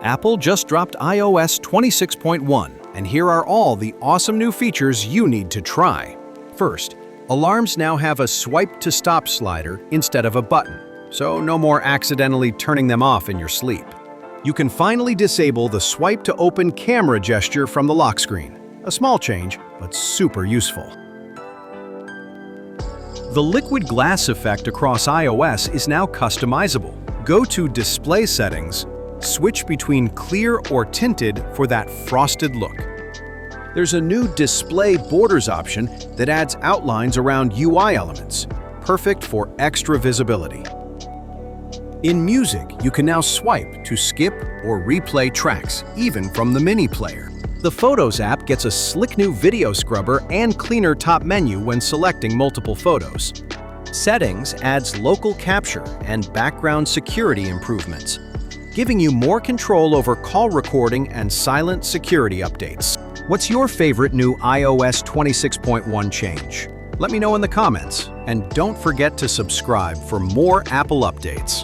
Apple just dropped iOS 26.1, and here are all the awesome new features you need to try. First, alarms now have a swipe-to-stop slider instead of a button, so no more accidentally turning them off in your sleep. You can finally disable the swipe-to-open camera gesture from the lock screen. A small change, but super useful. The liquid glass effect across iOS is now customizable. Go to Display Settings, switch between clear or tinted for that frosted look. There's a new Display Borders option that adds outlines around UI elements, perfect for extra visibility. In music, you can now swipe to skip or replay tracks, even from the mini player. The Photos app gets a slick new video scrubber and cleaner top menu when selecting multiple photos. Settings adds local capture and background security improvements, giving you more control over call recording and silent security updates. What's your favorite new iOS 26.1 change? Let me know in the comments, and don't forget to subscribe for more Apple updates.